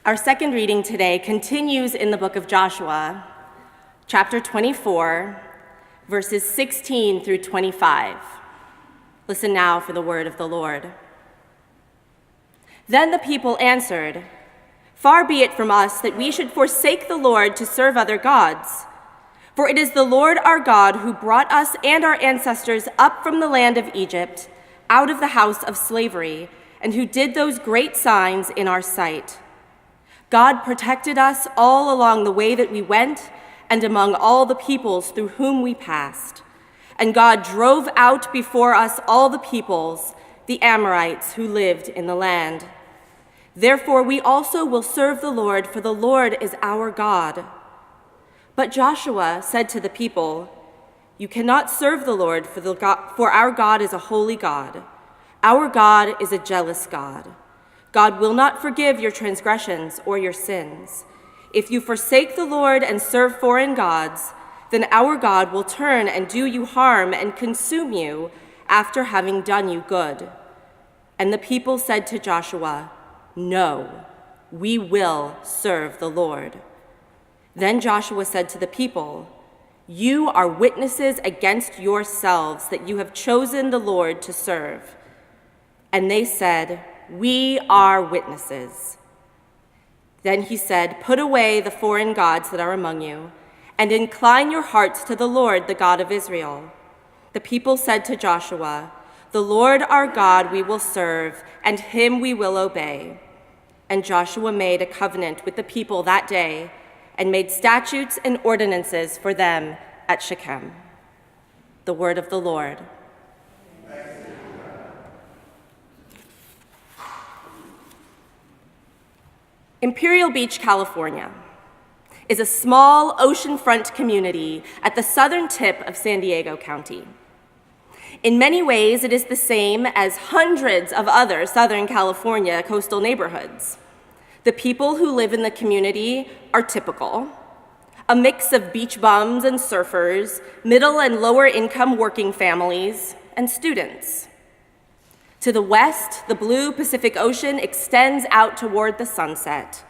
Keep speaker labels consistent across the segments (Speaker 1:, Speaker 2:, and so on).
Speaker 1: Our second reading today continues in the book of Joshua, chapter 24, verses 16 through 25. Listen now for the word of the Lord. Then the people answered, "Far be it from us that we should forsake the Lord to serve other gods. For it is the Lord our God who brought us and our ancestors up from the land of Egypt, out of the house of slavery, and who did those great signs in our sight. God protected us all along the way that we went and among all the peoples through whom we passed. And God drove out before us all the peoples, the Amorites who lived in the land. Therefore we also will serve the Lord, for the Lord is our God." But Joshua said to the people, "You cannot serve the Lord, for our God is a holy God. Our God is a jealous God. God will not forgive your transgressions or your sins. If you forsake the Lord and serve foreign gods, then our God will turn and do you harm and consume you after having done you good." And the people said to Joshua, "No, we will serve the Lord." Then Joshua said to the people, "You are witnesses against yourselves that you have chosen the Lord to serve." And they said, "We are witnesses." Then he said, "Put away the foreign gods that are among you, and incline your hearts to the Lord, the God of Israel." The people said to Joshua, "The Lord our God we will serve, and him we will obey." And Joshua made a covenant with the people that day, and made statutes and ordinances for them at Shechem. The word of the Lord. Imperial Beach, California, is a small oceanfront community at the southern tip of San Diego County. In many ways, it is the same as hundreds of other Southern California coastal neighborhoods. The people who live in the community are typical, a mix of beach bums and surfers, middle and lower income working families, and students. To the west, the blue Pacific Ocean extends out toward the sunset.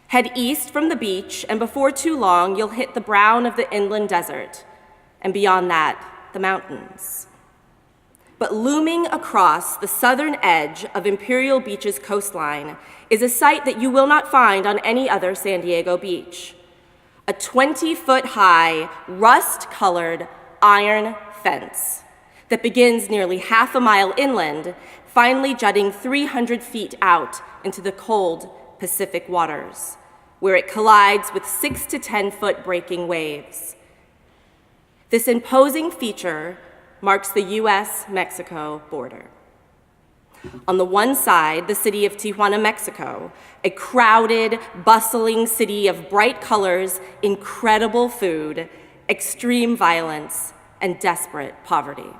Speaker 1: Head east from the beach, and before too long, you'll hit the brown of the inland desert, and beyond that, the mountains. But looming across the southern edge of Imperial Beach's coastline is a sight that you will not find on any other San Diego beach: a 20-foot-high, rust-colored iron fence that begins nearly half a mile inland, finally jutting 300 feet out into the cold Pacific waters, where it collides with 6 to 10-foot breaking waves. This imposing feature marks the US-Mexico border. On the one side, the city of Tijuana, Mexico, a crowded, bustling city of bright colors, incredible food, extreme violence, and desperate poverty.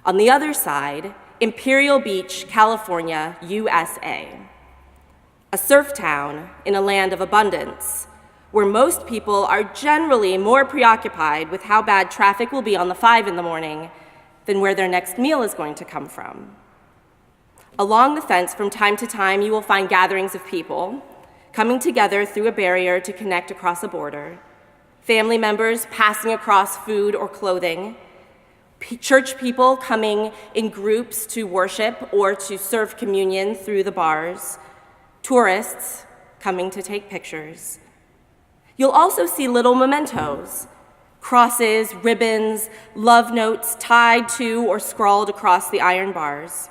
Speaker 1: On the other side, Imperial Beach, California, USA, a surf town in a land of abundance, where most people are generally more preoccupied with how bad traffic will be on the 5 in the morning than where their next meal is going to come from. Along the fence, from time to time, you will find gatherings of people coming together through a barrier to connect across a border, family members passing across food or clothing, church people coming in groups to worship or to serve communion through the bars, tourists coming to take pictures. You'll also see little mementos, crosses, ribbons, love notes tied to or scrawled across the iron bars.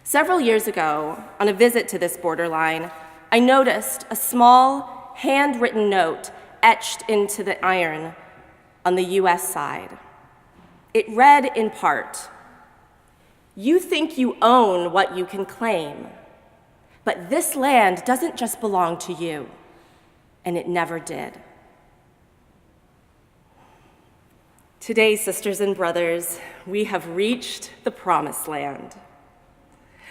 Speaker 1: Several years ago, on a visit to this borderline, I noticed a small, handwritten note etched into the iron on the US side. It read in part, "You think you own what you can claim, but this land doesn't just belong to you, and it never did." Today, sisters and brothers, we have reached the promised land.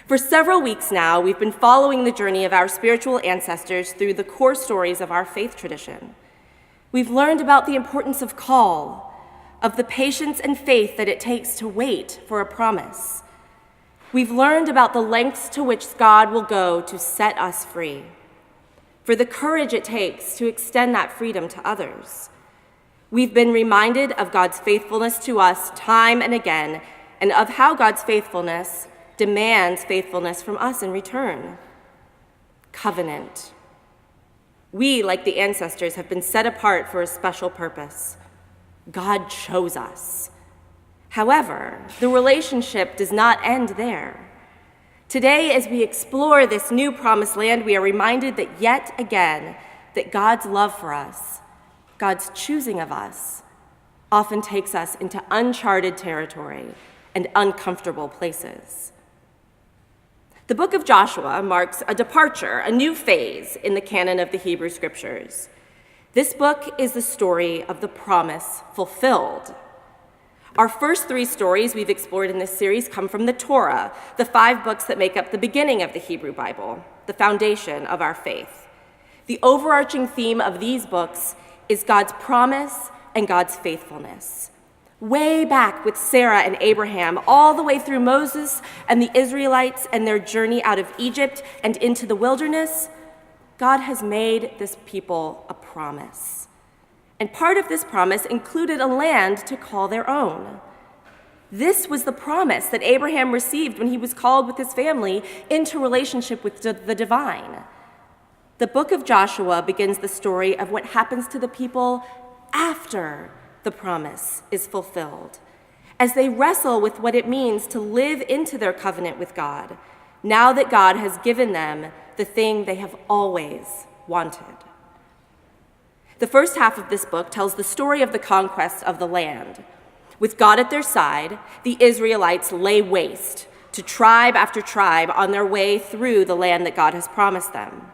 Speaker 1: For several weeks now, we've been following the journey of our spiritual ancestors through the core stories of our faith tradition. We've learned about the importance of call, of the patience and faith that it takes to wait for a promise, We've learned about the lengths to which God will go to set us free, for the courage it takes to extend that freedom to others. We've been reminded of God's faithfulness to us time and again, and of how God's faithfulness demands faithfulness from us in return. Covenant. We, like the ancestors, have been set apart for a special purpose. God chose us. However, the relationship does not end there. Today, as we explore this new promised land, we are reminded that yet again, that God's love for us, God's choosing of us, often takes us into uncharted territory and uncomfortable places. The book of Joshua marks a departure, a new phase in the canon of the Hebrew Scriptures. This book is the story of the promise fulfilled. Our first 3 stories we've explored in this series come from the Torah, the 5 books that make up the beginning of the Hebrew Bible, the foundation of our faith. The overarching theme of these books is God's promise and God's faithfulness. Way back with Sarah and Abraham, all the way through Moses and the Israelites and their journey out of Egypt and into the wilderness, God has made this people a promise. And part of this promise included a land to call their own. This was the promise that Abraham received when he was called with his family into relationship with the divine. The book of Joshua begins the story of what happens to the people after the promise is fulfilled, as they wrestle with what it means to live into their covenant with God, now that God has given them the thing they have always wanted. The first half of this book tells the story of the conquest of the land. With God at their side, the Israelites lay waste to tribe after tribe on their way through the land that God has promised them.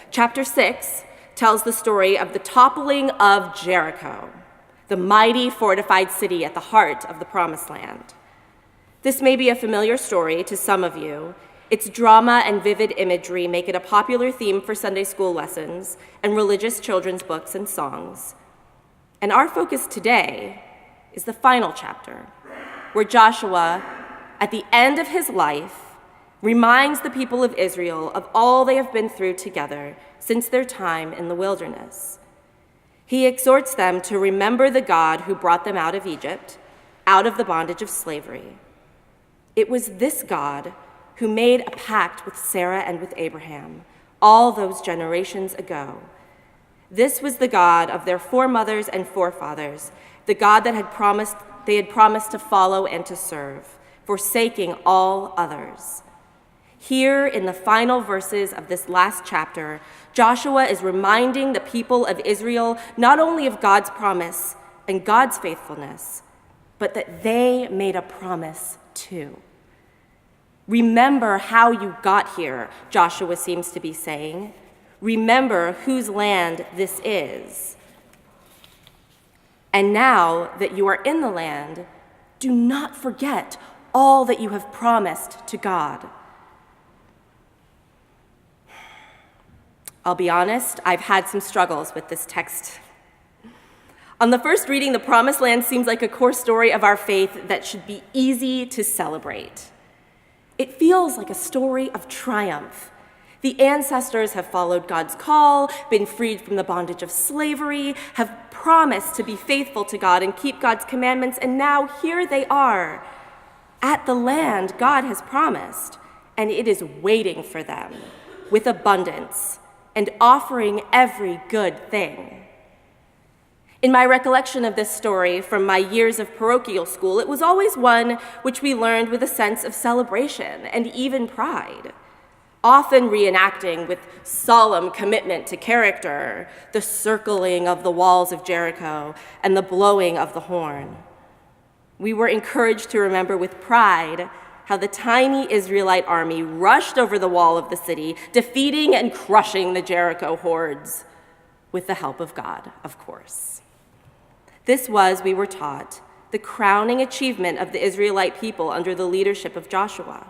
Speaker 1: Chapter 6 tells the story of the toppling of Jericho, the mighty fortified city at the heart of the Promised Land. This may be a familiar story to some of you. Its drama and vivid imagery make it a popular theme for Sunday school lessons and religious children's books and songs. And our focus today is the final chapter, where Joshua, at the end of his life, reminds the people of Israel of all they have been through together since their time in the wilderness. He exhorts them to remember the God who brought them out of Egypt, out of the bondage of slavery. It was this God who made a pact with Sarah and with Abraham all those generations ago. This was the God of their foremothers and forefathers, the God that they had promised to follow and to serve, forsaking all others. Here in the final verses of this last chapter, Joshua is reminding the people of Israel not only of God's promise and God's faithfulness, but that they made a promise too. Remember how you got here, Joshua seems to be saying. Remember whose land this is. And now that you are in the land, do not forget all that you have promised to God. I'll be honest, I've had some struggles with this text. On the first reading, the Promised Land seems like a core story of our faith that should be easy to celebrate. It feels like a story of triumph. The ancestors have followed God's call, been freed from the bondage of slavery, have promised to be faithful to God and keep God's commandments, and now here they are at the land God has promised, and it is waiting for them with abundance and offering every good thing. In my recollection of this story from my years of parochial school, it was always one which we learned with a sense of celebration and even pride, often reenacting with solemn commitment to character the circling of the walls of Jericho and the blowing of the horn. We were encouraged to remember with pride how the tiny Israelite army rushed over the wall of the city, defeating and crushing the Jericho hordes, with the help of God, of course. This was, we were taught, the crowning achievement of the Israelite people under the leadership of Joshua.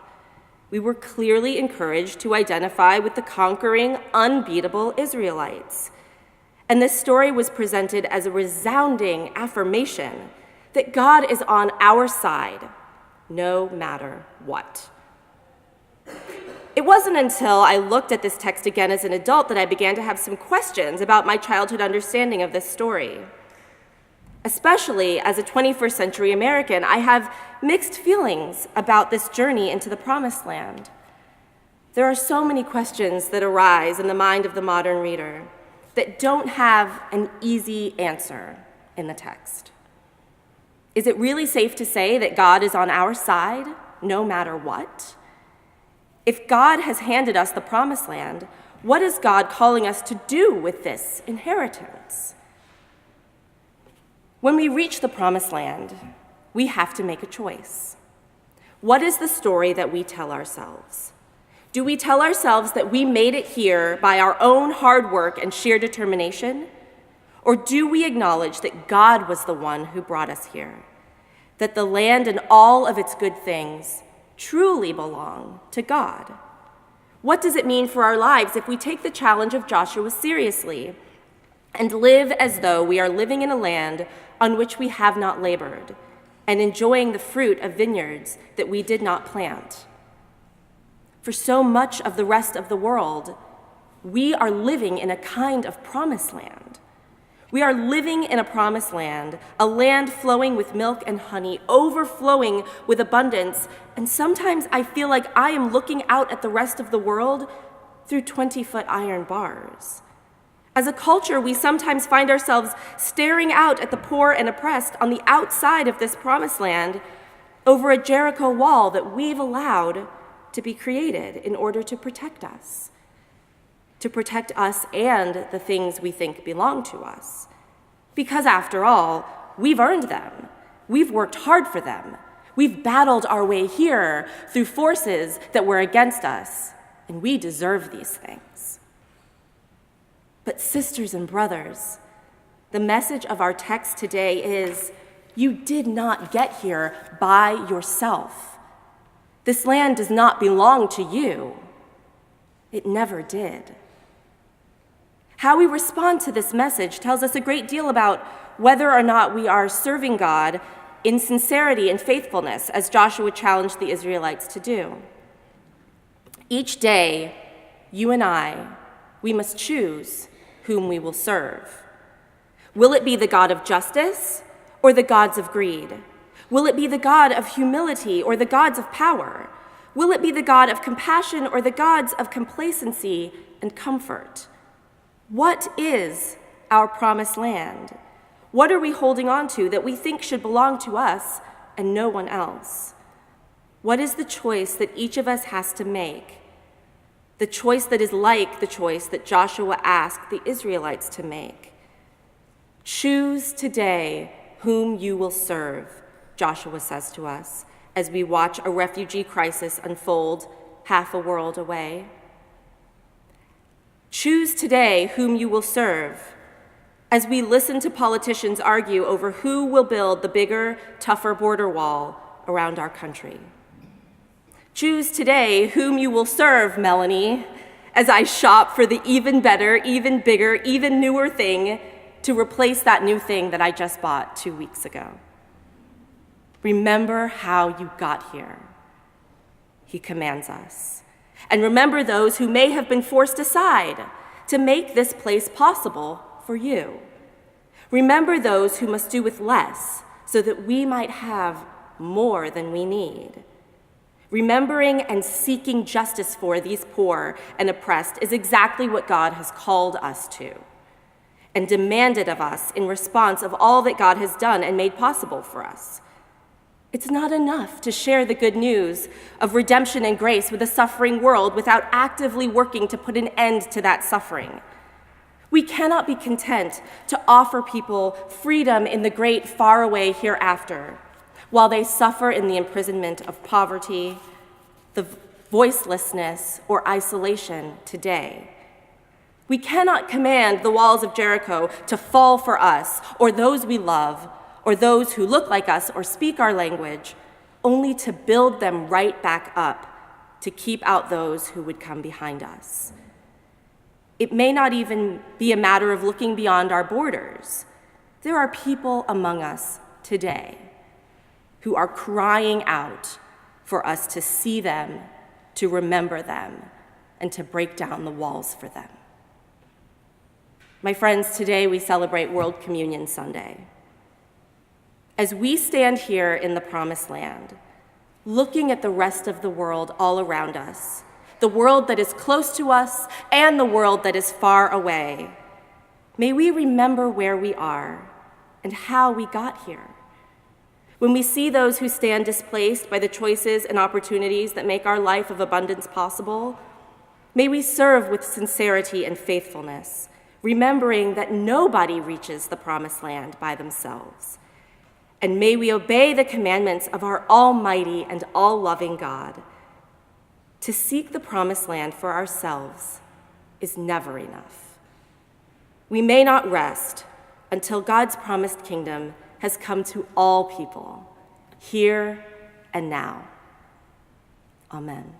Speaker 1: We were clearly encouraged to identify with the conquering, unbeatable Israelites. And this story was presented as a resounding affirmation that God is on our side, no matter what. It wasn't until I looked at this text again as an adult that I began to have some questions about my childhood understanding of this story. Especially as a 21st century American, I have mixed feelings about this journey into the Promised Land. There are so many questions that arise in the mind of the modern reader that don't have an easy answer in the text. Is it really safe to say that God is on our side, no matter what? If God has handed us the Promised Land, what is God calling us to do with this inheritance? When we reach the Promised Land, we have to make a choice. What is the story that we tell ourselves? Do we tell ourselves that we made it here by our own hard work and sheer determination? Or do we acknowledge that God was the one who brought us here, that the land and all of its good things truly belong to God? What does it mean for our lives if we take the challenge of Joshua seriously and live as though we are living in a land on which we have not labored and enjoying the fruit of vineyards that we did not plant? For so much of the rest of the world, we are living in a kind of promised land. We are living in a promised land, a land flowing with milk and honey, overflowing with abundance, and sometimes I feel like I am looking out at the rest of the world through 20-foot iron bars. As a culture, we sometimes find ourselves staring out at the poor and oppressed on the outside of this promised land over a Jericho wall that we've allowed to be created in order to protect us and the things we think belong to us. Because after all, we've earned them. We've worked hard for them. We've battled our way here through forces that were against us, and we deserve these things. But sisters and brothers, the message of our text today is, you did not get here by yourself. This land does not belong to you. It never did. How we respond to this message tells us a great deal about whether or not we are serving God in sincerity and faithfulness, as Joshua challenged the Israelites to do. Each day, you and I, we must choose whom we will serve. Will it be the God of justice or the gods of greed? Will it be the God of humility or the gods of power? Will it be the God of compassion or the gods of complacency and comfort? What is our promised land? What are we holding on to that we think should belong to us and no one else? What is the choice that each of us has to make? The choice that is like the choice that Joshua asked the Israelites to make. Choose today whom you will serve, Joshua says to us, as we watch a refugee crisis unfold half a world away. Choose today whom you will serve, as we listen to politicians argue over who will build the bigger, tougher border wall around our country. Choose today whom you will serve, Melanie, as I shop for the even better, even bigger, even newer thing to replace that new thing that I just bought 2 weeks ago. Remember how you got here, he commands us. And remember those who may have been forced aside to make this place possible for you. Remember those who must do with less so that we might have more than we need. Remembering and seeking justice for these poor and oppressed is exactly what God has called us to and demanded of us in response of all that God has done and made possible for us. It's not enough to share the good news of redemption and grace with a suffering world without actively working to put an end to that suffering. We cannot be content to offer people freedom in the great faraway hereafter while they suffer in the imprisonment of poverty, the voicelessness, or isolation today. We cannot command the walls of Jericho to fall for us or those we love or those who look like us or speak our language, only to build them right back up to keep out those who would come behind us. It may not even be a matter of looking beyond our borders. There are people among us today who are crying out for us to see them, to remember them, and to break down the walls for them. My friends, today we celebrate World Communion Sunday. As we stand here in the Promised Land, looking at the rest of the world all around us, the world that is close to us and the world that is far away, may we remember where we are and how we got here. When we see those who stand displaced by the choices and opportunities that make our life of abundance possible, may we serve with sincerity and faithfulness, remembering that nobody reaches the Promised Land by themselves. And may we obey the commandments of our almighty and all-loving God. To seek the Promised Land for ourselves is never enough. We may not rest until God's promised kingdom has come to all people, here and now. Amen.